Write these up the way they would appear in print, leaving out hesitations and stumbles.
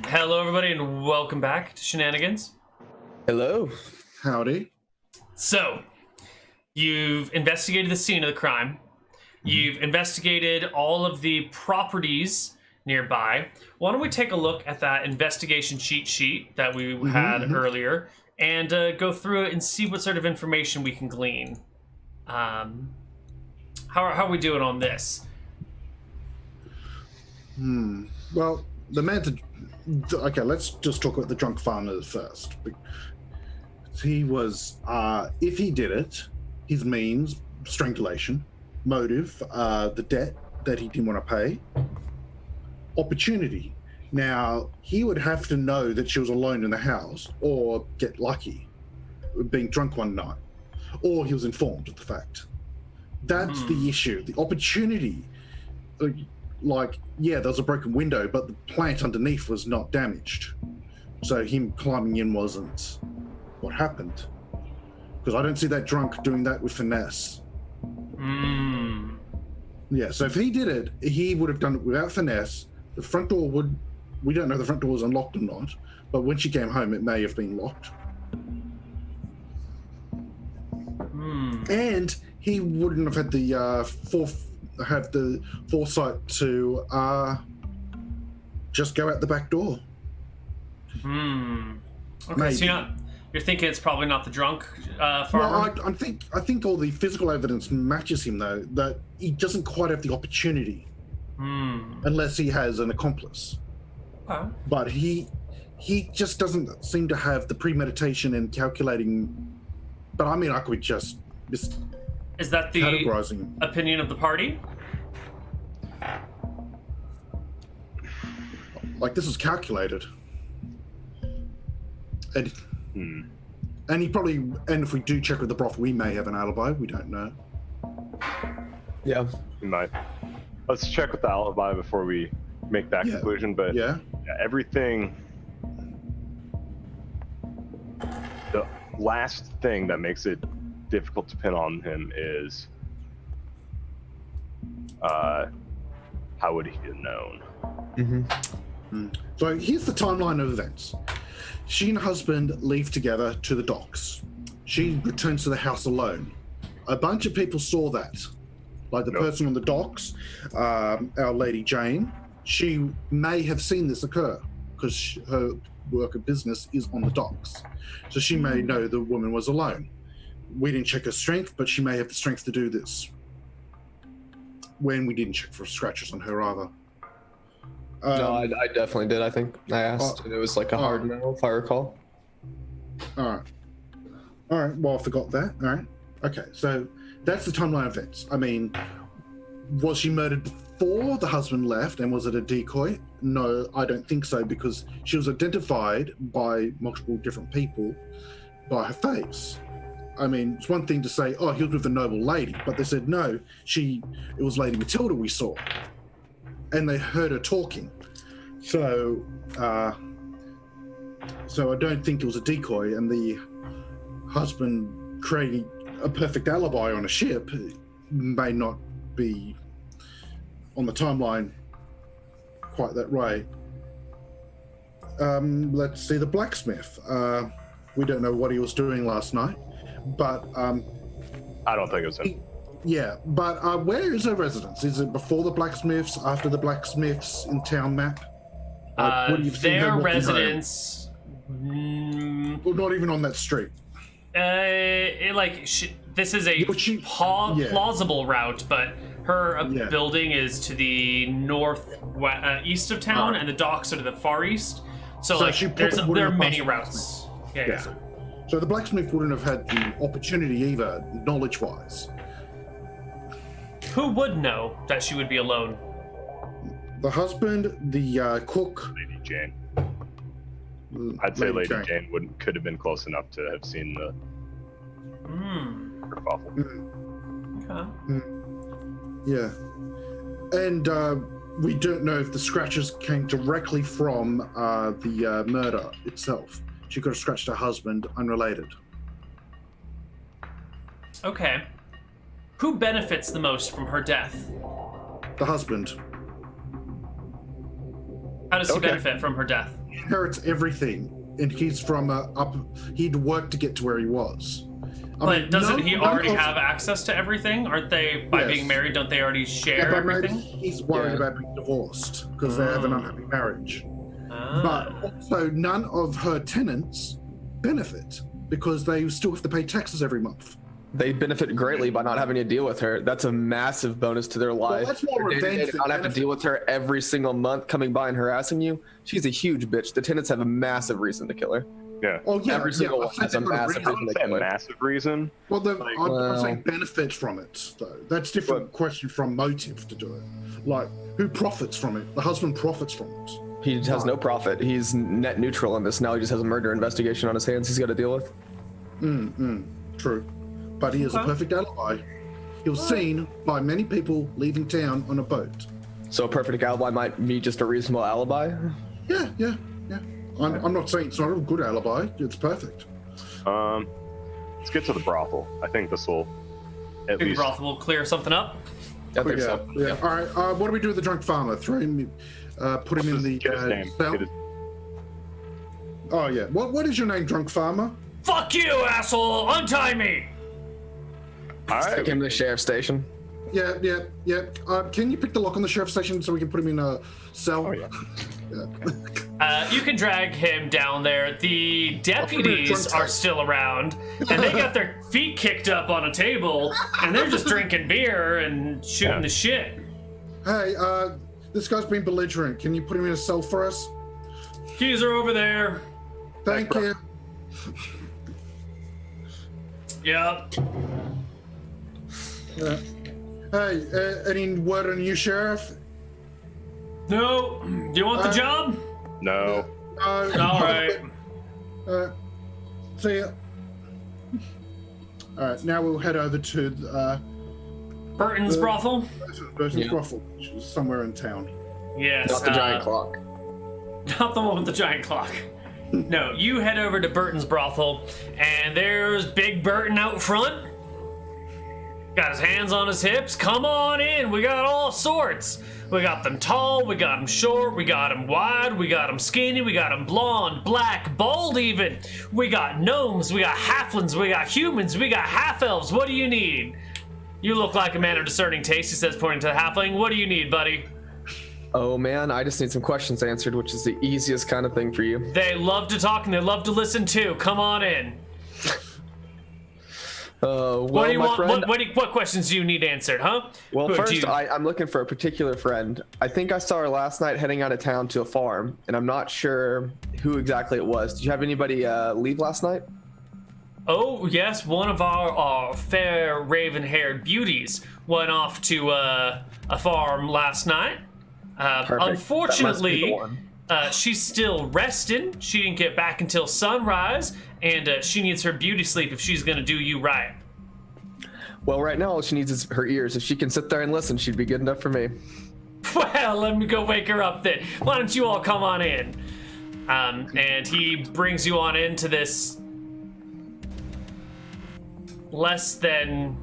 Hello, everybody, and welcome back to Shenanigans. Hello. Howdy. So, you've investigated the scene of the crime. You've investigated all of the properties nearby. Why don't we take a look at that investigation cheat sheet that we had earlier and go through it and see what sort of information we can glean. How are we doing on this? Well, the man. Okay, let's just talk about the drunk farmer first. He was, if he did it, his means, strangulation, motive, the debt that he didn't want to pay, opportunity. Now, he would have to know that she was alone in the house or get lucky, being drunk one night, or he was informed of the fact. That's the issue. The opportunity, yeah, there was a broken window, but the plant underneath was not damaged. So him climbing in wasn't what happened. Because I don't see that drunk doing that with finesse. Yeah, so if he did it, he would have done it without finesse. The front door we don't know if the front door was unlocked or not, but when she came home, it may have been locked. And he wouldn't have had the foresight to just go out the back door. Okay, Maybe. so you're thinking it's probably not the drunk farmer? Well, I think all the physical evidence matches him, though, that he doesn't quite have the opportunity unless he has an accomplice. Okay. But he just doesn't seem to have the premeditation and calculating. But I mean, I could just Is that the categorizing. opinion of the party? Like, this is calculated. And he probably, and if we do check with the broth, we may have an alibi. We don't know. Yeah. We might. Let's check with the alibi before we make that conclusion. But yeah, everything. The last thing that makes it difficult to pin on him is how would he have known? So here's the timeline of events. She and her husband leave together to the docks. She returns to the house alone. A bunch of people saw that. Like the person on the docks, our lady Jane, she may have seen this occur because her work of business is on the docks. So she may know the woman was alone. We didn't check her strength, but she may have the strength to do this. When we didn't check for scratches on her either. No, I definitely did. I think I asked, and it was like a hard no, if I recall. All right. Well, I forgot that. All right. Okay. So that's the timeline of events. I mean, was she murdered before the husband left, and was it a decoy? No, I don't think so, because she was identified by multiple different people by her face. I mean, it's one thing to say, oh, he was with a noble lady, but they said no. It was Lady Matilda we saw. And they heard her talking. So I don't think it was a decoy, and the husband creating a perfect alibi on a ship may not be on the timeline quite that way. Let's see, the blacksmith. We don't know what he was doing last night, but I don't think it was him. Yeah, but where is her residence? Is it before the blacksmiths, after the blacksmiths in town map? What do you think Their residence... Well, not even on that street. This is a plausible route, but her building is to the east of town, and the docks are to the far east. So there are many routes. Yeah. So the blacksmith wouldn't have had the opportunity either, knowledge-wise. Who would know that she would be alone? The husband, the cook. Lady Jane. I'd say Lady Jane could have been close enough to have seen the kerfuffle. Okay. Yeah. And we don't know if the scratches came directly from the murder itself. She could have scratched her husband unrelated. Okay. Who benefits the most from her death? The husband. How does he benefit from her death? inherits everything, and he's from he'd worked to get to where he was. But doesn't he already have access to everything? Aren't they, by being married, don't they already share everything? He's worried about being divorced because they have an unhappy marriage. But also, none of her tenants benefit because they still have to pay taxes every month. They benefit greatly by not having to deal with her. That's a massive bonus to their life. Well, that's more revenge. They not have to deal with her every single month coming by and harassing you. She's a huge bitch. The tenants have a massive reason to kill her. Yeah. Oh yeah. Every single one has a massive reason to kill her. Massive reason. Well, I'm saying benefits from it, though. That's a different question from motive to do it. Like, who profits from it? The husband profits from it. He has no profit. He's net neutral in this. Now he just has a murder investigation on his hands he's got to deal with. True. But he is a perfect alibi. He was seen by many people leaving town on a boat. So a perfect alibi might be just a reasonable alibi? Yeah. I'm not saying it's not a good alibi. It's perfect. Let's get to the brothel. I think this will at least... The brothel will clear something up. I think so. Yeah. All right. What do we do with the drunk farmer? Throw him, put him in the cell? Oh yeah. What is your name, drunk farmer? Fuck you, asshole! Untie me! Take him to the sheriff's station. Yeah. Can you pick the lock on the sheriff's station so we can put him in a cell? Oh, yeah. You can drag him down there. The deputies are still around, and they got their feet kicked up on a table, and they're just drinking beer and shooting the shit. Hey, this guy's been belligerent. Can you put him in a cell for us? Keys are over there. Thank you. Yep. Hey, any word on you, Sheriff? No. Do you want the job? No. All right. See ya. All right, now we'll head over to Burton's brothel? Burton's brothel, which is somewhere in town. Yes. Not the giant clock. Not the one with the giant clock. No, you head over to Burton's brothel, and there's Big Burton out front. Got his hands on his hips. Come on in. We got all sorts. We got them tall, we got them short, we got them wide, we got them skinny, we got them blonde, black, bald even. We got gnomes, we got halflings, we got humans, we got half-elves. What do you need? You look like a man of discerning taste, he says, pointing to the halfling. What do you need, buddy? Oh man, I just need some questions answered, which is the easiest kind of thing for you. They love to talk and they love to listen too. Come on in. Well, what do you want? friend, What questions do you need answered, huh? Well, Who, first, I'm looking for a particular friend. I think I saw her last night heading out of town to a farm, and I'm not sure who exactly it was. Did you have anybody leave last night? Oh, yes, one of our fair raven-haired beauties went off to a farm last night. Unfortunately, she's still resting. She didn't get back until sunrise, and she needs her beauty sleep if she's going to do you right. Well, right now all she needs is her ears. If she can sit there and listen, she'd be good enough for me. Well, let me go wake her up then. Why don't you all come on in? And he brings you on into this less than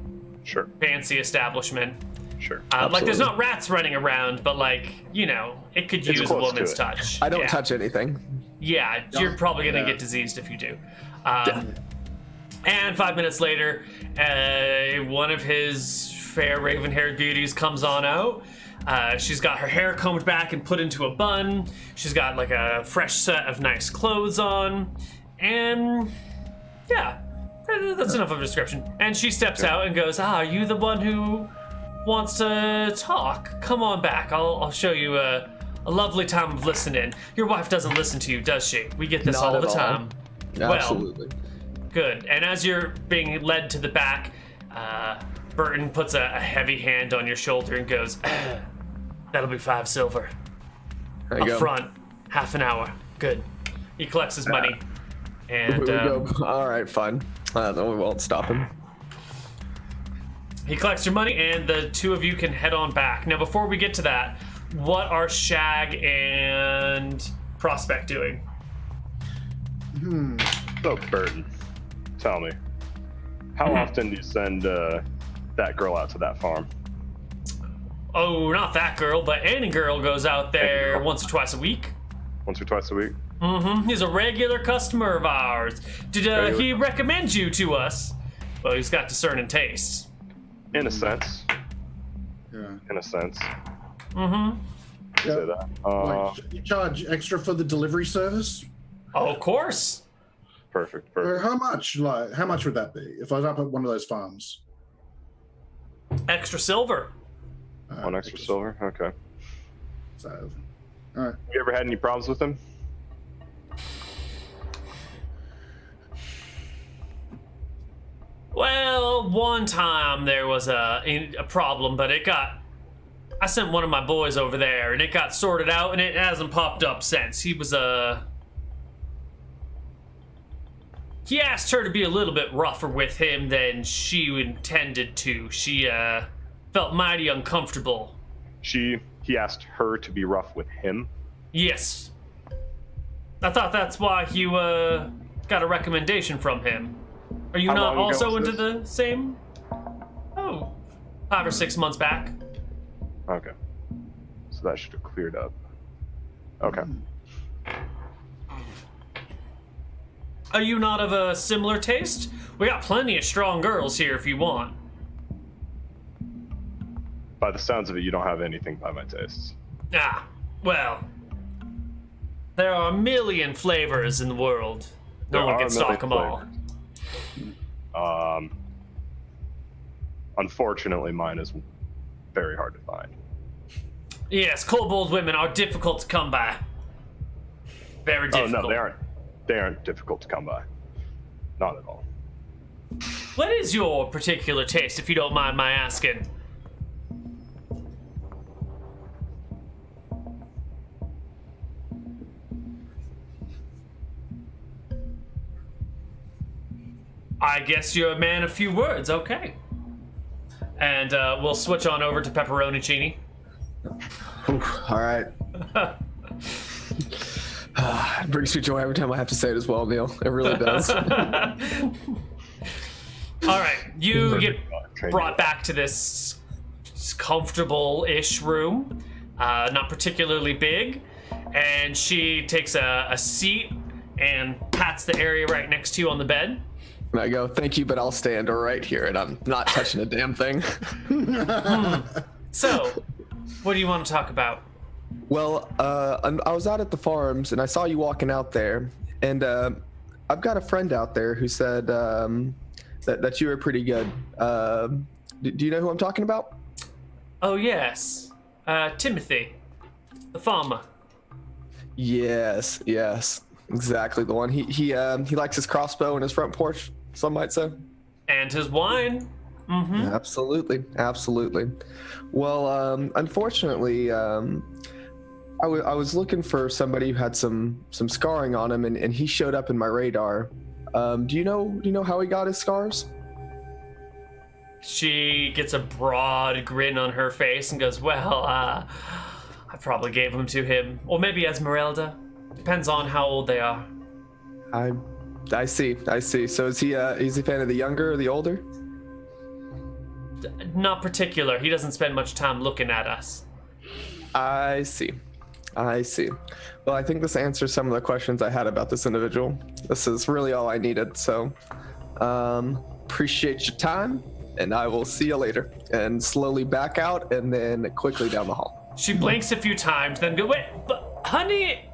fancy establishment. Sure. Like there's not rats running around, but like, you know, it could use a woman's touch. I don't touch anything. Yeah, you're probably gonna get diseased if you do. And 5 minutes later, one of his fair raven-haired beauties comes on out. She's got her hair combed back and put into a bun. She's got like a fresh set of nice clothes on. And yeah, that's enough of a description. And she steps out and goes, are you the one who wants to talk? Come on back. I'll show you a lovely time of listening. Your wife doesn't listen to you, does she? We get this all the time. Absolutely. Well, good. And as you're being led to the back, Burton puts a heavy hand on your shoulder and goes, that'll be 5 silver. There you Up front, half an hour. Good. He collects his money. And we go. All right, fine. We won't stop him. He collects your money, and the two of you can head on back. Now, before we get to that, what are Shag and Prospect doing? So, Burton, tell me, how often do you send that girl out to that farm? Oh, not that girl, but any girl goes out there once or twice a week. Once or twice a week. Mm-hmm. He's a regular customer of ours. Did he recommend you to us? Well, he's got discerning tastes. In a sense. Yeah. In a sense. Mm-hmm. Yeah. Say that. Like, you charge extra for the delivery service? Oh, of course. Perfect. How much? Like, how much would that be if I was up at one of those farms? Extra silver. One extra silver? Okay. So, all right. You ever had any problems with him? Well, one time there was a problem, but I sent one of my boys over there, and it got sorted out, and it hasn't popped up since. He asked her to be a little bit rougher with him than she intended to. She felt mighty uncomfortable. He asked her to be rough with him? Yes. I thought that's why you got a recommendation from him. Are you How not long ago also was into the same? Oh, 5 or 6 months back. Okay. So that should have cleared up. Okay. Are you not of a similar taste? We got plenty of strong girls here if you want. By the sounds of it, you don't have anything by my tastes. Ah, well. There are a million flavors in the world. No one can stock them all. Unfortunately, mine is very hard to find. Yes, kobold women are difficult to come by. Very difficult. Oh no, they aren't. They aren't difficult to come by. Not at all. What is your particular taste, if you don't mind my asking? I guess you're a man of few words, okay. And we'll switch on over to pepperoni-chini. All right. It brings me joy every time I have to say it as well, Neal. It really does. All right, you get brought back to this comfortable-ish room, not particularly big, and she takes a seat and pats the area right next to you on the bed. And I go, thank you, but I'll stand right here, and I'm not touching a damn thing. So, what do you want to talk about? Well, I was out at the farms, and I saw you walking out there, and I've got a friend out there who said that you were pretty good. Do you know who I'm talking about? Oh, yes. Timothy, the farmer. Yes, exactly the one. He likes his crossbow and his front porch, some might say. And his wine. Mm-hmm. Absolutely. Well, unfortunately, I was looking for somebody who had some scarring on him, and he showed up in my radar. Do you know how he got his scars? She gets a broad grin on her face and goes, well, I probably gave them to him. Or maybe Esmeralda. Depends on how old they are. I see. So is he a fan of the younger or the older? Not particular. He doesn't spend much time looking at us. I see. Well, I think this answers some of the questions I had about this individual. This is really all I needed. So, appreciate your time, and I will see you later. And slowly back out, and then quickly down the hall. She blinks a few times, then go, wait, but honey.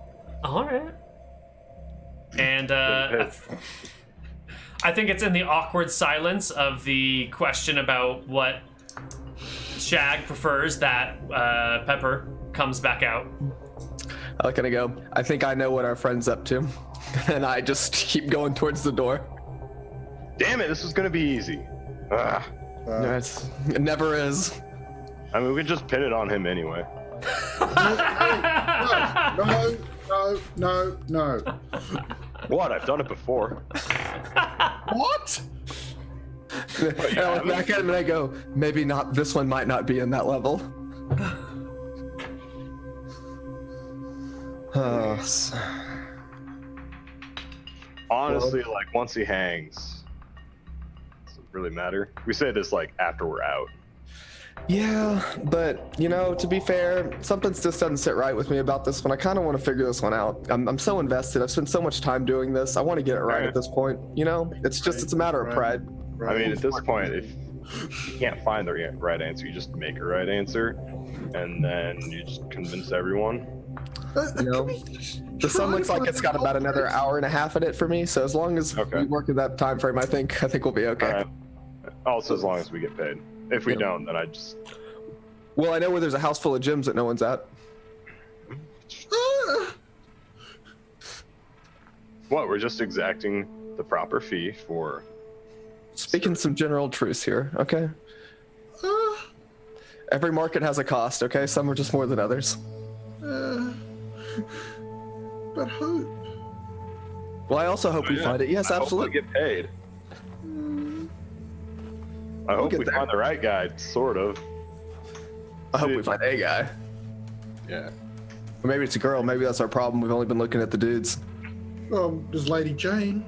All right. And I think it's in the awkward silence of the question about what Shag prefers that Pepper comes back out. I'm gonna go, I think I know what our friend's up to. And I just keep going towards the door. Damn it, this was gonna be easy. Ugh. It never is. I mean, we could just pin it on him anyway. No. What? I've done it before. What? And I look back at him and I go, maybe not, this one might not be in that level. Honestly, like, once he hangs, does it really matter? We say this, like, after we're out. Yeah, but to be fair, something just doesn't sit right with me about this one. I kind of want to figure this one out. I'm so invested. I've spent so much time doing this. I want to get it right at this point. It's a matter of pride. I mean, at this point, if you can't find the right answer, you just make a right answer, and then you just convince everyone. The sun looks like it's got about another hour and a half in it for me. So as long as we work in that time frame, I think we'll be okay. Right. Also, as long as we get paid. If we don't, then I just. Well, I know where there's a house full of gyms that no one's at. What? We're just exacting the proper fee for. Speaking some general truths here, okay? Every market has a cost, okay? Some are just more than others. But hope. Well, I also hope we find it. Yes, absolutely. I hope we get paid. I hope we find the right guy, sort of. I hope we find a guy. Yeah. Or maybe it's a girl. Maybe that's our problem. We've only been looking at the dudes. There's Lady Jane.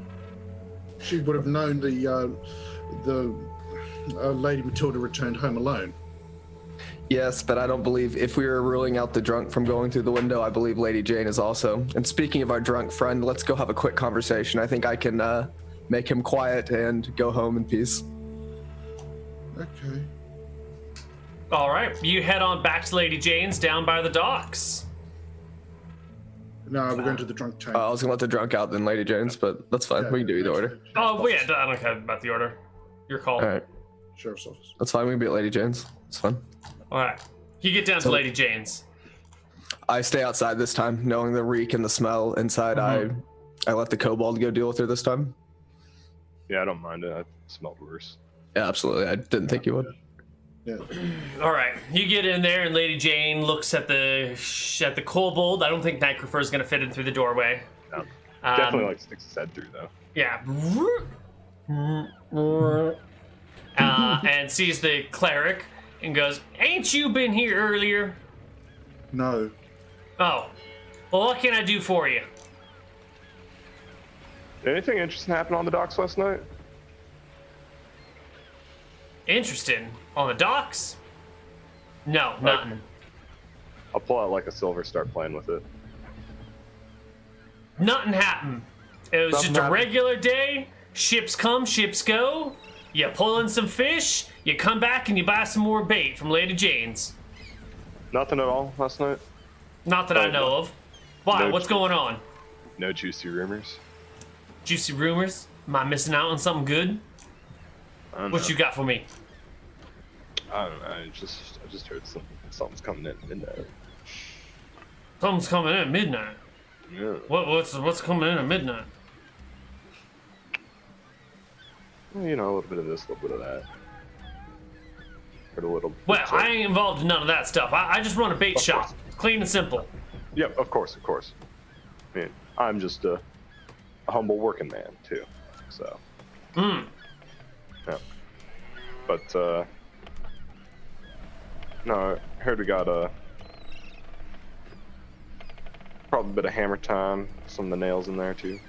She would have known the Lady Matilda returned home alone. Yes, but I don't believe if we were ruling out the drunk from going through the window, I believe Lady Jane is also. And speaking of our drunk friend, let's go have a quick conversation. I think I can make him quiet and go home in peace. Okay. All right, you head on back to Lady Jane's down by the docks. No, we're going to the drunk tank. I was gonna let the drunk out then Lady Jane's, but that's fine. We can do either order. Oh, well, yeah, I don't care about the order. Your call. All right, Sheriff's office. that's fine. We can be at Lady Jane's. It's fun. All right, you get down to Lady Jane's. I stay outside this time, knowing the reek and the smell. Inside, I let the kobold go deal with her this time. Yeah, I don't mind it. I smelled worse. Yeah, absolutely. I didn't think you would. Yeah. All right, you get in there, and Lady Jane looks at the kobold. I don't think Nightcrawler is going to fit in through the doorway. No. Definitely sticks his head through though. Yeah. And sees the cleric and goes, "Ain't you been here earlier?" No. Oh. Well, what can I do for you? Anything interesting happen on the docks last night? Interesting. On the docks? No, nothing. I'll pull out like a silver, start playing with it. Nothing happened. It was just a regular day. Ships come, ships go. You pull in some fish, you come back and you buy some more bait from Lady Jane's. Nothing at all last night? Not that I know of. Why? No What's going on? No juicy rumors? Juicy rumors? Am I missing out on something good? I don't What know. you got for me? I don't know. I just heard something's coming in at midnight. Something's coming in at midnight. Yeah. What's coming in at midnight? Well, a little bit of this, a little bit of that. Heard a little. Well, I ain't involved in none of that stuff. I just run a bait shop. Clean and simple. Yep, of course. I mean, I'm just a humble working man too, so. Yeah. But no, I heard we got probably a bit of hammer time, some of the nails in there too.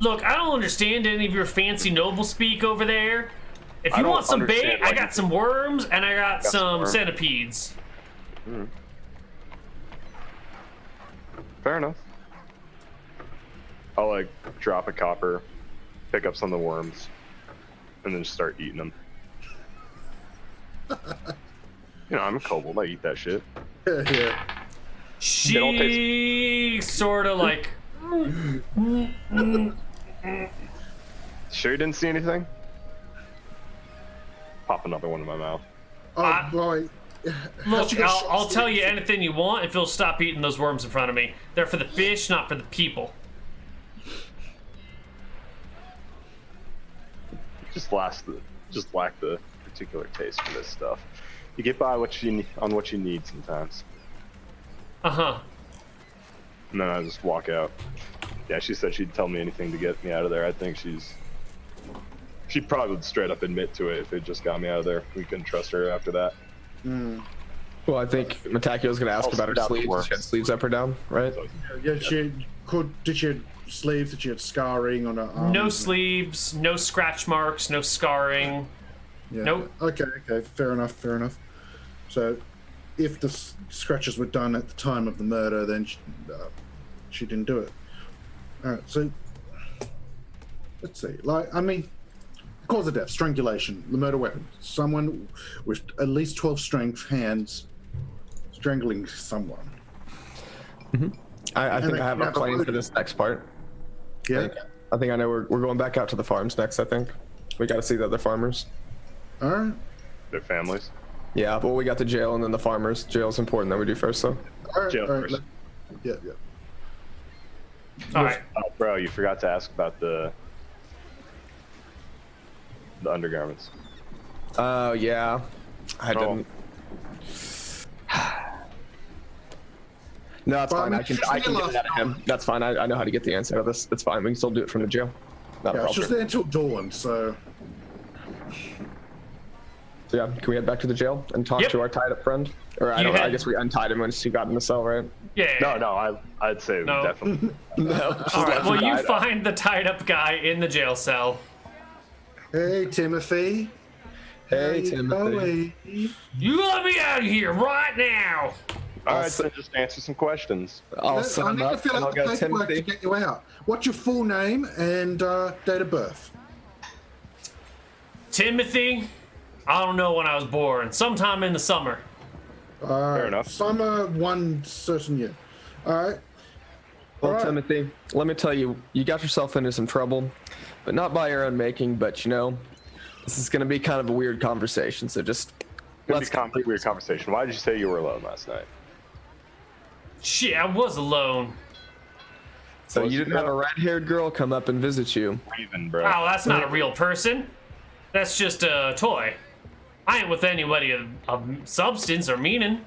Look, I don't understand any of your fancy noble speak over there. If I you don't want some bait, understand I why got you- some worms and I got some worms. centipedes. Fair enough. I'll drop a copper, pick up some of the worms, and then just start eating them. I'm a kobold. I eat that shit. Yeah. She don't sort of like. Sure you didn't see anything? Pop another one in my mouth. Oh, right. Look, I'll tell you anything you want if you'll stop eating those worms in front of me. They're for the fish, not for the people. Just lack the particular taste for this stuff. You get by on what you need sometimes. Uh-huh. And then I just walk out. Yeah, she said she'd tell me anything to get me out of there. I think she'd probably straight up admit to it if it just got me out of there. We couldn't trust her after that. Well, I think Mataki was going to ask I'll about her sit out the sleeves. works. She had sleeves up or down, right? Yeah, did she have sleeves? Did she have scarring on her arms? No sleeves, no scratch marks, no scarring. Yeah. Nope. Okay, fair enough. So, if the scratches were done at the time of the murder, then she didn't do it. Alright, so let's see. Cause of death, strangulation, the murder weapon. Someone with at least 12 strength hands strangling someone. I think I have a plan for this next part. Yeah. I think I know we're going back out to the farms next, I think. We got to see the other farmers. Alright. Their families. Yeah, well, we got the jail and then the farmers. Jail's important that we do first, though. Alright. Jail first. Yeah. All right. Oh, bro, you forgot to ask about the undergarments. Oh, yeah. I didn't. No, that's Well, fine. I I can mean, get it out of him. That's fine. I know how to get the answer out of this. It's fine. We can still do it from the jail. Not a Yeah, it's problem. just there until dawn, so... So yeah, can we head back to the jail and talk Yep. to our tied-up friend? Or I You don't know. I had- guess we untied him once he got in the cell, right? Yeah. No, I'd say No. definitely. No. All right. Well, you find the tied up guy in the jail cell. Hey, Timothy. Hey, How you Timothy. going? You let me out of here right now. All I'll right, s- then just answer some questions. I'll I set him need to up fill and I'll out the go paperwork to Timothy. get you out. What's your full name and date of birth? Timothy, I don't know when I was born. Sometime in the summer. Fair enough. Summer one certain year. All right. Well, Alright. Timothy, let me tell you, you got yourself into some trouble, but not by your own making. But you know, this is going to be kind of a weird conversation. So just Let's weird conversation. Why did you say you were alone last night? Shit, I was alone. So Was you you didn't have though? a red-haired girl come up and visit you. Raven, bro. Oh, that's not a real person. That's just a toy. I ain't with anybody of substance or meaning.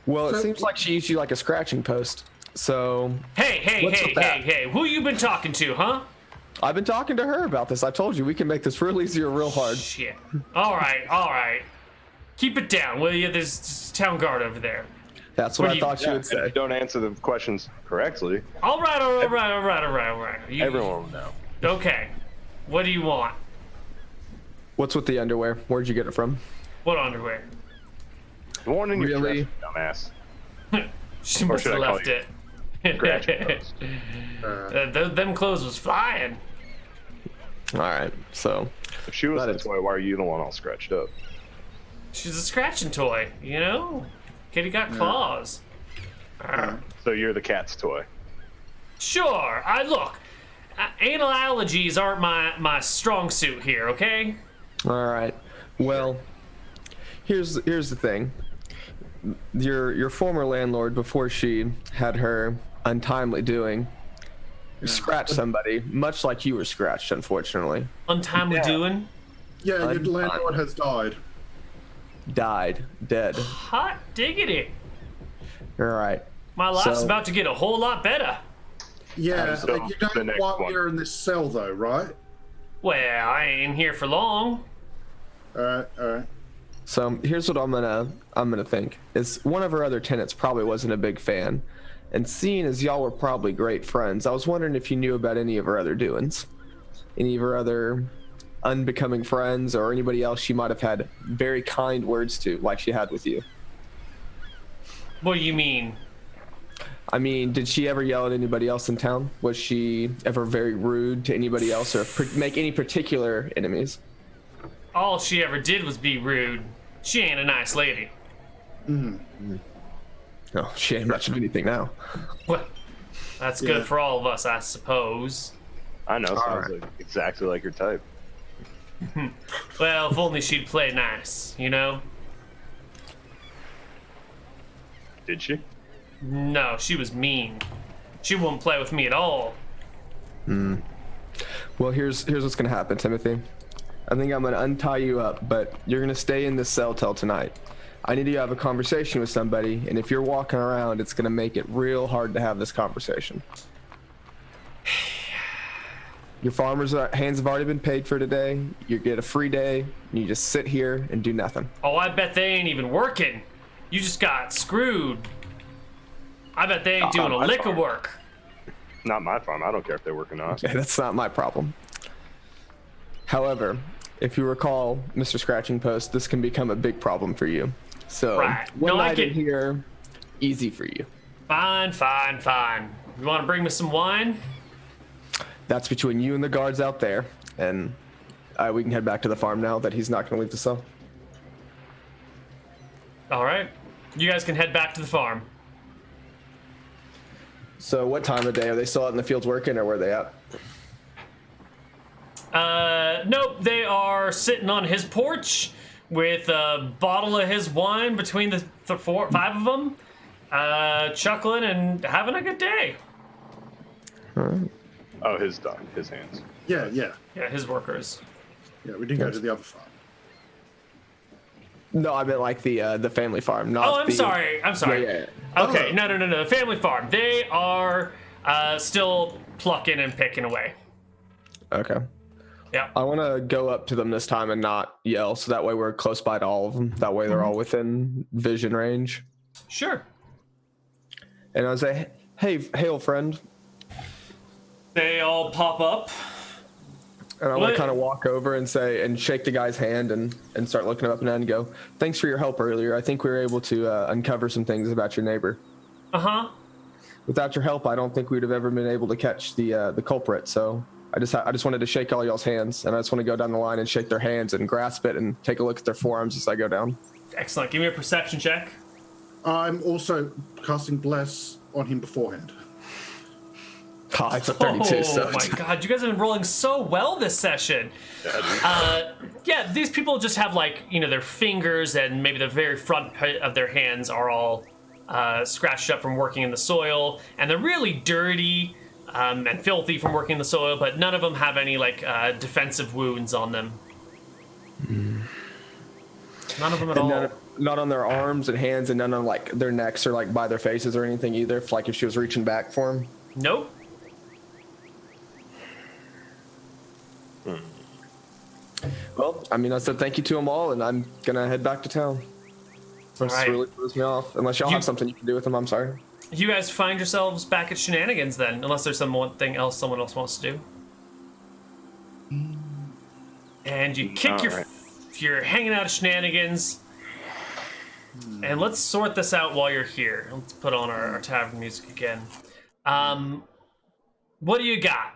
Well, it So- seems like she used you like a scratching post. So Hey, What's with that? who you been talking to, huh? I've been talking to her about this. I told you we can make this real easy or real hard. Shit. All right. Keep it down, will you? There's town guard over there. That's What what do I you- thought you Yeah, would if you say. don't answer the questions correctly, All right. everyone will know. Okay. What do you want? What's with the underwear? Where'd you get it from? What underwear? The one in your Really? dress, dumbass. She Or must should have I call left you it. Scratch post. Them clothes was flying. All right. So If she was That the is- toy, why are you the one all scratched up? She's a scratching toy, you know? Kitty got claws. Arr. So you're the cat's toy. Sure. Anal allergies aren't my strong suit here, okay? all right. Well, here's the thing. Your former landlord, before she had her untimely doing, scratched somebody, much like you were scratched, unfortunately. Untimely Yeah. doing. Yeah, your Unfine. landlord has died. Died, dead. Hot diggity. All right. My life's So- about to get a whole lot better. Yeah, So, you the don't next want one. her in this cell though, right? Well, I ain't here for long. All right. So here's what I'm gonna think is one of her other tenants probably wasn't a big fan, and seeing as y'all were probably great friends, I was wondering if you knew about any of her other doings, any of her other unbecoming friends, or anybody else she might have had very kind words to, like she had with you. What do you mean? I mean, did she ever yell at anybody else in town? Was she ever very rude to anybody else, or make any particular enemies? All she ever did was be rude. She ain't a nice lady. Oh, she ain't much of anything now. Well, that's Yeah. good for all of us, I suppose. I know, sounds Alright. like exactly like your type. Well, if only she'd play nice, you know? Did she? No, she was mean. She wouldn't play with me at all. Well, here's what's gonna happen, Timothy. I think I'm gonna untie you up, but you're gonna stay in this cell till tonight. I need you to have a conversation with somebody, and if you're walking around, it's gonna make it real hard to have this conversation. Your farmers' hands have already been paid for today. You get a free day, and you just sit here and do nothing. Oh, I bet they ain't even working. You just got screwed. I bet they ain't doing a lick of work. Not my farm. I don't care if they work or not. That's not my problem. However, if you recall, Mr. Scratching Post, this can become a big problem for you. So, Right. one No, I night get- in here, easy for you. Fine. You want to bring me some wine? That's between you and the guards out there, and we can head back to the farm now that he's not going to leave the cell. All right. You guys can head back to the farm. So, what time of day are they still out in the fields working, or where are they at? Nope. They are sitting on his porch with a bottle of his wine between the 5 of them, chuckling and having a good day. Oh, his dog, his hands. Yeah. Yeah, his workers. Yeah, we didn't go to the other farm. No, I meant like the family farm, not Oh, I'm the... sorry. Yeah. Okay, no. The family farm. They are still plucking and picking away. Okay. Yeah. I want to go up to them this time and not yell, so that way we're close by to all of them. That way they're all within vision range. Sure. And I say, hey, hail, friend. They all pop up. And I want What? to kind of walk over and say, and shake the guy's hand and start looking him up and down and go, thanks for your help earlier. I think we were able to uncover some things about your neighbor. Uh-huh. Without your help, I don't think we'd have ever been able to catch the culprit. So I just wanted to shake all y'all's hands, and I just want to go down the line and shake their hands and grasp it and take a look at their forearms as I go down. Excellent. Give me a perception check. I'm also casting Bless on him beforehand. Oh, it's a 32. Oh so my god, you guys have been rolling so well this session. Yeah, these people just have their fingers and maybe the very front of their hands are all scratched up from working in the soil, and they're really dirty and filthy from working in the soil, but none of them have any defensive wounds on them. None of them at all. Not on their arms and hands, and none on their necks or by their faces or anything either. If she was reaching back for him. Nope. Well, I mean, I said thank you to them all, and I'm gonna head back to town. This Alright. really throws me off. Unless y'all have something you can do with them, I'm sorry. You guys find yourselves back at Shenanigans then, unless there's something else someone else wants to do. And you kick Alright. you're hanging out at Shenanigans. And let's sort this out while you're here. Let's put on our tavern music again. What do you got?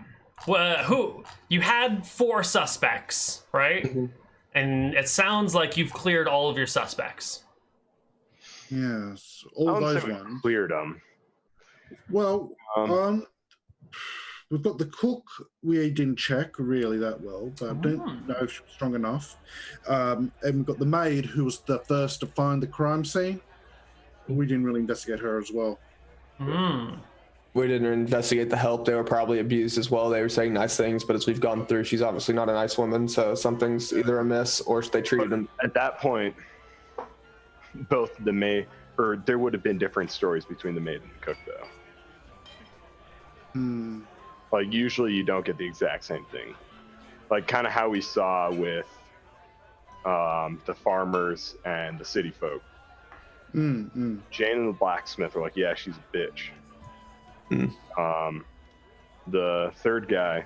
Who? You had 4 suspects, right? Mm-hmm. And it sounds like you've cleared all of your suspects. Yes, I all wouldn't those say we ones. cleared them. Well, we've got the cook. We didn't check really that well, but I don't know if she was strong enough. And we've got the maid, who was the first to find the crime scene. We didn't really investigate her as well. We didn't investigate the help. They were probably abused as well. They were saying nice things, but as we've gone through, she's obviously not a nice woman, so something's either amiss or they treated him. At that point, both the maid, or there would have been different stories between the maid and the cook, though. Usually you don't get the exact same thing. Kind of how we saw with the farmers and the city folk. Jane and the blacksmith were yeah, she's a bitch. The third guy,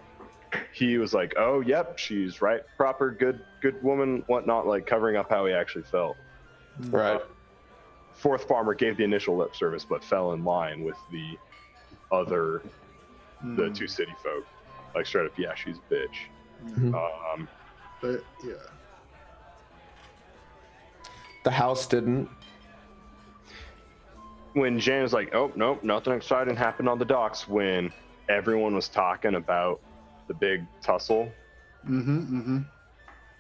he was oh, yep, she's right, proper, good woman, whatnot, covering up how he actually felt. Right. Fourth farmer gave the initial lip service, but fell in line with the other, the 2 city folk. Straight up, yeah, she's a bitch. But yeah, The house didn't. When Jane was oh, nope, nothing exciting happened on the docks, when everyone was talking about the big tussle.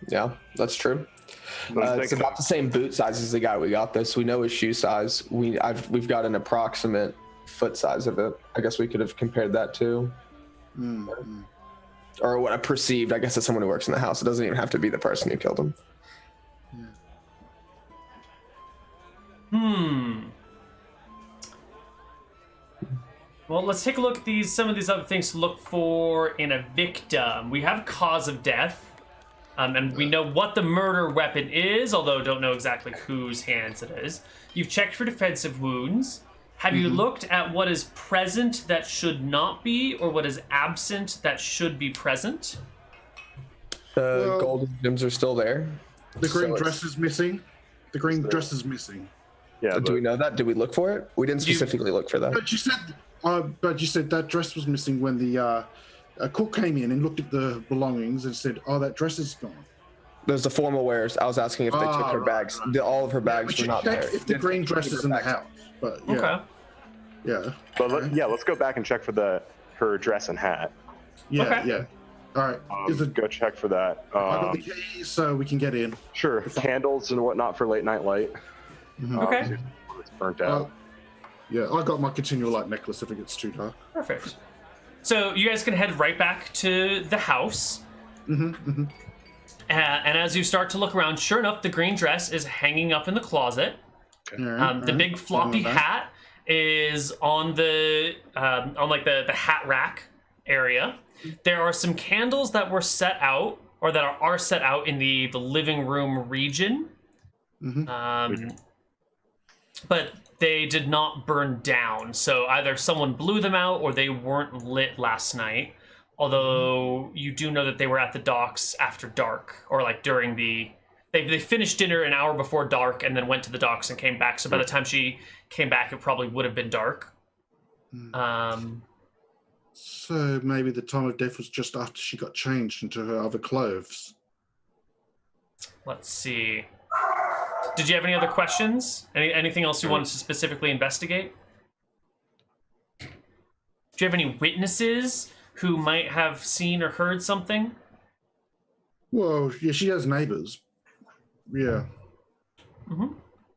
Yeah, that's true. It's about the same boot size as the guy we got, though, so we know his shoe size. We've got an approximate foot size of it. I guess we could have compared that to. Or what I perceived, I guess, as someone who works in the house. It doesn't even have to be the person who killed him. Well, let's take a look at some of these other things to look for in a victim. We have cause of death. And we know what the murder weapon is, although don't know exactly whose hands it is. You've checked for defensive wounds. Have you looked at what is present that should not be, or what is absent that should be present? The golden gems are still there. The green dress is missing. The green dress is missing. Yeah. Do we know that? Did we look for it? We didn't specifically look for that. But you said that dress was missing when the cook came in and looked at the belongings and said, "Oh, that dress is gone." There's the formal wears. I was asking if they took her bags. All of her bags were not there. If the green dress is in the house, but yeah. Okay. Yeah. But let's go back and check for her dress and hat. Yeah. Okay. Yeah. All right. Go check for that. I got the key, so we can get in. Sure. Candles and whatnot for late night light. Okay. It's burnt out. Yeah, I got my continual light necklace if it gets too dark. Perfect. So you guys can head right back to the house. And as you start to look around, sure enough, the green dress is hanging up in the closet. The big floppy hat is on the the hat rack area. There are some candles that were set out, or that are set out in the living room region. But they did not burn down, so either someone blew them out or they weren't lit last night. Although you do know that they were at the docks after dark, or like during the... They finished dinner an hour before dark and then went to the docks and came back, so by the time she came back it probably would have been dark. So maybe the time of death was just after she got changed into her other clothes. Let's see. Did you have any other questions? Anything else you wanted to specifically investigate? Do you have any witnesses who might have seen or heard something? Well, yeah, she has neighbors. Yeah.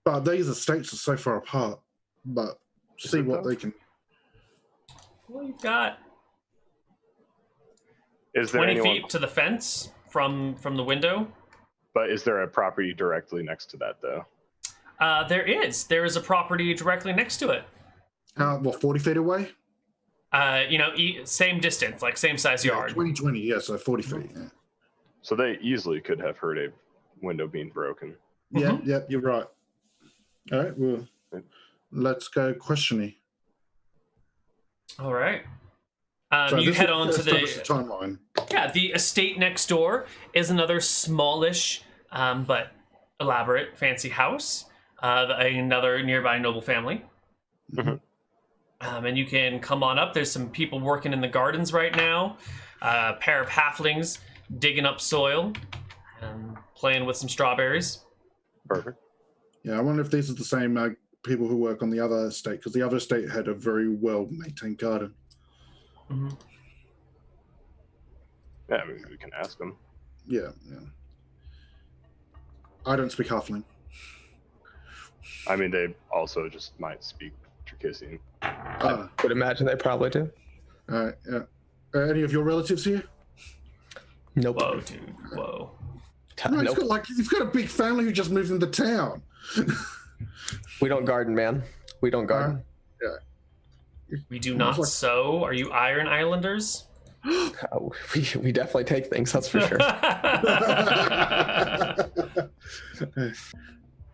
But these estates are so far apart. But see what they can... Well, you've got Is there 20 feet to the fence from the window. But is there a property directly next to that, though? There is. There is a property directly next to it. 40 feet away? Same distance, like same size yard. 20, yeah, so 40 feet. Yeah. So they easily could have heard a window being broken. Yeah, you're right. All right, well, let's go questioning. All right. So you head on to the timeline. Yeah, the estate next door is another smallish but elaborate, fancy house. Another nearby noble family. And you can come on up. There's some people working in the gardens right now. A pair of halflings digging up soil and playing with some strawberries. Perfect. Yeah, I wonder if these are the same people who work on the other estate, because the other estate had a very well-maintained garden. Yeah, I mean, we can ask them. Yeah. I don't speak halfling. I mean, they also just might speak Trickisian. I would imagine they probably do. All right, yeah. Any of your relatives here? Nope. Whoa, dude. Whoa. No, Nope. he's got a big family who just moved into town. We don't garden, man. We don't garden. We do not sow. Are you Iron Islanders? We definitely take things, that's for sure.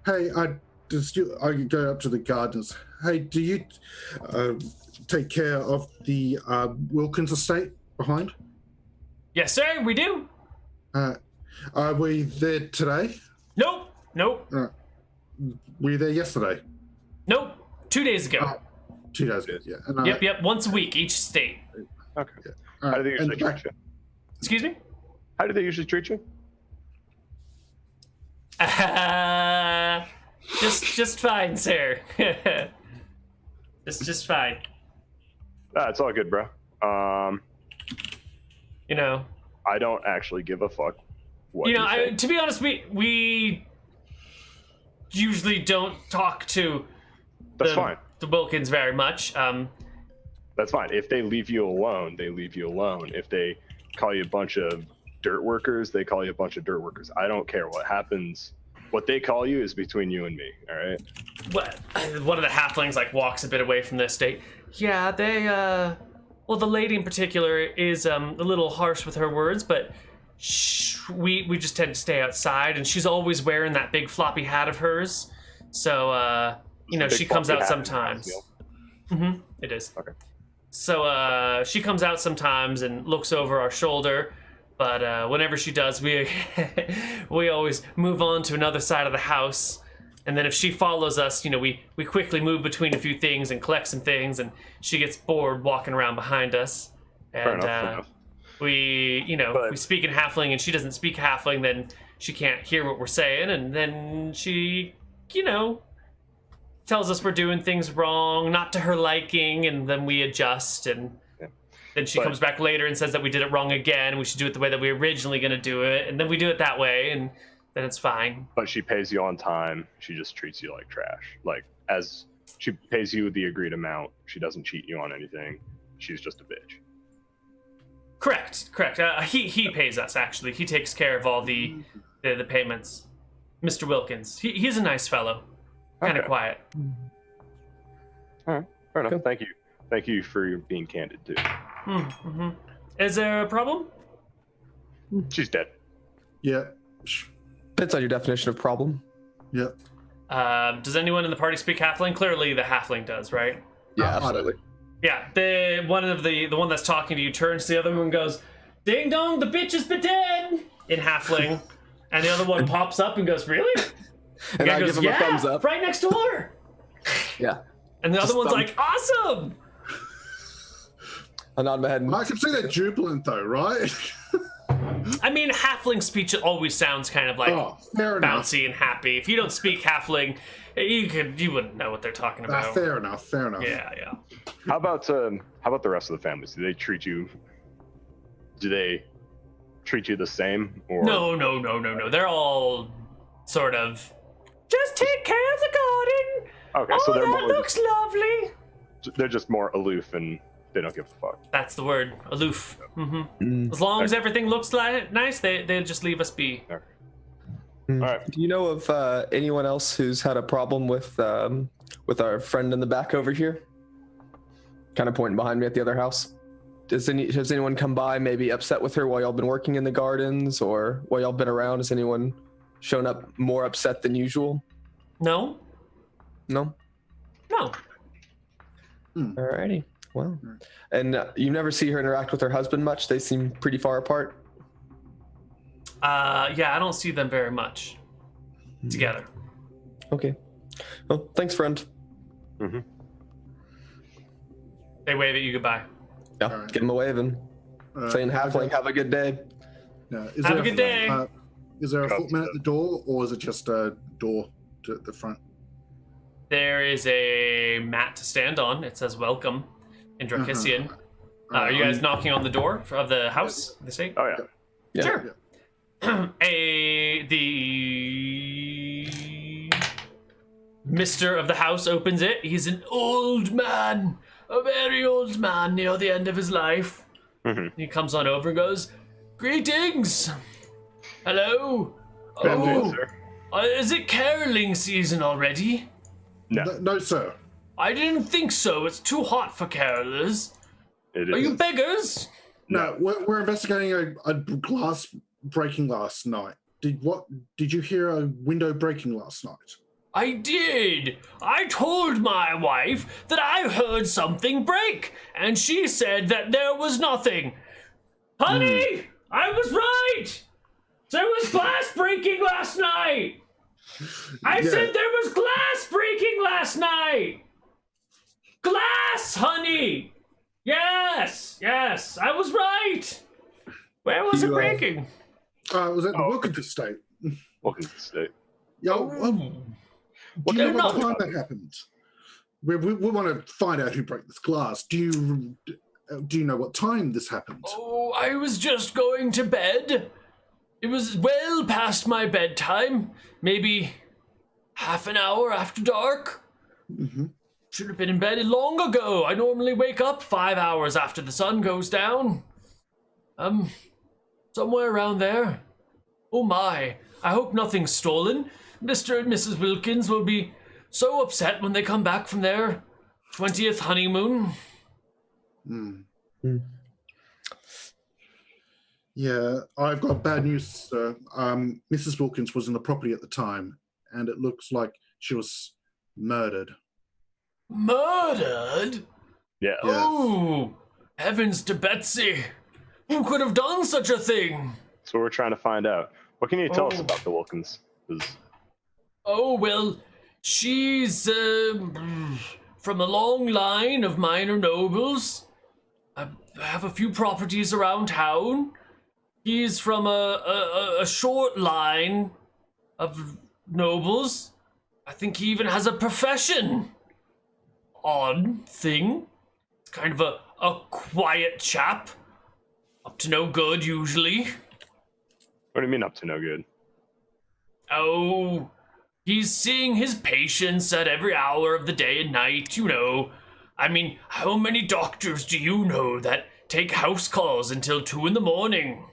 Hey, I go up to the gardens. Hey, do you take care of the Wilkins estate behind? Yes, sir, we do. Are we there today? Nope. Were you there yesterday? Nope. 2 days ago. 2 days ago, yeah. And, Yep. Once a week, each state. Okay. How do they usually treat you? Excuse me? How do they usually treat you? Just fine, sir. just fine. It's all good, bro. I don't actually give a fuck what you think. To be honest, we usually don't talk to fine. The Wilkins very much. That's fine. If they leave you alone, they leave you alone. If they call you a bunch of dirt workers, they call you a bunch of dirt workers. I don't care what happens. What they call you is between you and me, all right? One of the halflings walks a bit away from the estate. Yeah, they the lady in particular is a little harsh with her words, but we just tend to stay outside, and she's always wearing that big floppy hat of hers. So she comes out sometimes. It is. Okay. So she comes out sometimes and looks over our shoulder, but whenever she does, we always move on to another side of the house. And then if she follows us, we quickly move between a few things and collect some things, and she gets bored walking around behind us. And fair enough. we speak in halfling, and she doesn't speak halfling, then she can't hear what we're saying, and then she, tells us we're doing things wrong, not to her liking, and then we adjust, and then she comes back later and says that we did it wrong again, and we should do it the way that we were originally going to do it, and then we do it that way, and then it's fine. But she pays you on time. She just treats you like trash. Like, as she pays you the agreed amount, she doesn't cheat you on anything. She's just a bitch. Correct. He pays us, actually. He takes care of all the payments. Mr. Wilkins. He's a nice fellow. Kind of quiet. All right. Fair enough. Cool. Thank you for being candid, too. Mm-hmm. Is there a problem? She's dead. Yeah. Depends on your definition of problem. Yeah. Does anyone in the party speak halfling? Clearly the halfling does, right? Yeah, absolutely. Yeah, the one that's talking to you turns to the other one and goes, "Ding dong, the bitch is dead!" in halfling, and the other one pops up and goes, "Really?" And I give him a thumbs up. Right next door. Yeah. And the other one's like, "Awesome!" I nod my head. I can see that jubilant though, right? I mean, halfling speech always sounds kind of like bouncy and happy. If you don't speak halfling, you wouldn't know what they're talking about. Fair enough. Yeah. How about the rest of the families? Do they treat you the same? Or No. They're all sort of just take care of the garden. Okay, so they're that looks lovely. They're just more aloof and they don't give a fuck. That's the word, aloof. Mm-hmm. As long as everything looks nice, they'll just leave us be. All right. Do you know of anyone else who's had a problem with our friend in the back over here? Kind of pointing behind me at the other house. Has anyone come by, maybe upset with her while y'all been working in the gardens, or while y'all been around? Has anyone shown up more upset than usual? No. Alrighty. Well, and you never see her interact with her husband much? They seem pretty far apart. Yeah, I don't see them very much together. Okay. Well, thanks, friend. Mm-hmm. They wave at you goodbye. Yeah, right. Give him a waving. Saying halfling, have a good day. Have a good day. Is there a footman at the door, or is it just a door to the front? There is a mat to stand on. It says welcome in Drakissian. Are you guys knocking on the door of the house? The state? Oh, yeah. Sure. Yeah. The Mister of the house opens it. He's an old man, a very old man near the end of his life. Mm-hmm. He comes on over and goes, "Greetings. Hello. Sir. Is it caroling season already?" No, sir. I didn't think so. It's too hot for carolers. Are you beggars? No, we're investigating a glass breaking last night. Did you hear a window breaking last night? I did. I told my wife that I heard something break, and she said that there was nothing. Honey, I was right. There was glass breaking last night. I said there was glass breaking last night. Glass, honey. Yes, I was right. Where was it breaking? It was at the Wilkins estate. Wilkins estate. Do you know what time that happened? We want to find out who broke this glass. Do you know what time this happened? Oh, I was just going to bed. It was well past my bedtime. Maybe half an hour after dark. Mm-hmm. Should have been in bed long ago. I normally wake up 5 hours after the sun goes down. Somewhere around there. Oh my, I hope nothing's stolen. Mr. and Mrs. Wilkins will be so upset when they come back from their 20th honeymoon. Yeah, I've got bad news, sir. Mrs. Wilkins was in the property at the time, and it looks like she was murdered. Murdered? Yeah. Oh, heavens to Betsy. Who could have done such a thing? So we're trying to find out. What can you tell us about the Wilkins? 'Cause Oh, well, she's from a long line of minor nobles. I have a few properties around town. He's from a short line of nobles. I think he even has a profession. Odd thing. It's kind of a quiet chap. Up to no good, usually. what do you mean up to no good? Oh, he's seeing his patients at every hour of the day and night, you know. I mean, how many doctors do you know that take house calls until 2 a.m?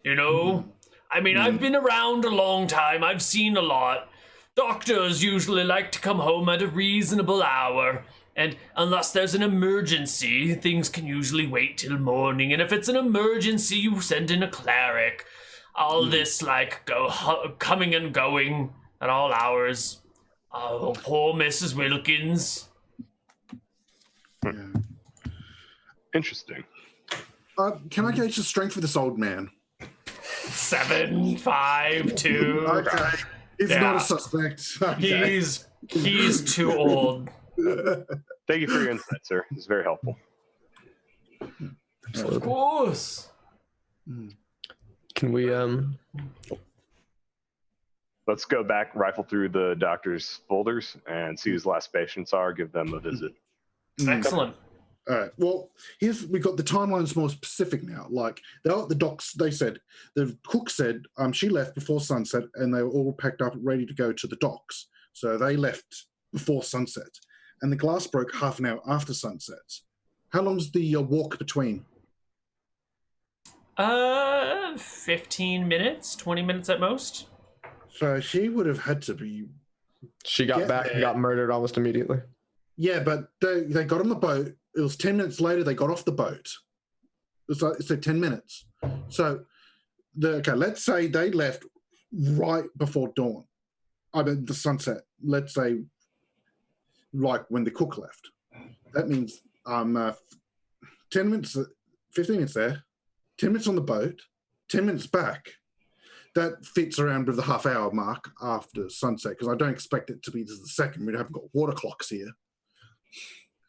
You know? I mean, I've been around a long time. I've seen a lot. Doctors usually like to come home at a reasonable hour. And unless there's an emergency, things can usually wait till morning. And if it's an emergency, you send in a cleric. All this, like, coming and going at all hours. Oh, poor Mrs. Wilkins. Yeah. Interesting. Can I gauge the strength of this old man? 7, 5, 2. Okay. He's not a suspect. Okay. He's too old. Thank you for your insight, sir. It's very helpful. Of course. Can we Let's go back, rifle through the doctor's folders, and see who his last patients are. Give them a visit. Excellent. All right. Well, we got the timelines more specific now. Like they're at the docks. They said the cook said she left before sunset, and they were all packed up, ready to go to the docks. So they left before sunset, and the glass broke half an hour after sunset. How long's the walk between? 15 minutes, 20 minutes at most. So she would have had to be. She got back and got murdered almost immediately. Yeah, but they got on the boat. It was 10 minutes later they got off the boat. It said 10 minutes. So, let's say they left right before dawn. I mean, the sunset. Let's say, like when the cook left. That means 10 minutes, 15 minutes there, 10 minutes on the boat, 10 minutes back. That fits around with the half-hour mark after sunset, because I don't expect it to be the second. We haven't got water clocks here.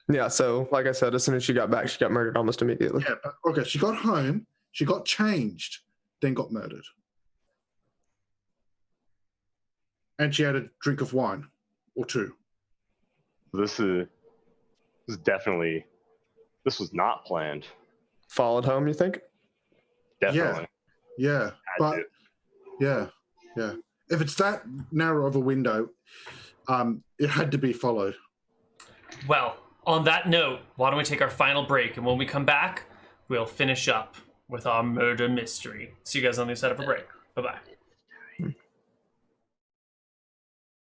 Yeah, so like I said, as soon as she got back, she got murdered almost immediately. Yeah, but, okay, she got home, she got changed, then got murdered. And she had a drink of wine or two. This was not planned. Followed home, you think? Definitely. Yeah, but yeah. If it's that narrow of a window, it had to be followed. Well, on that note, why don't we take our final break, and when we come back, we'll finish up with our murder mystery. See you guys on the other side of a break. Bye-bye.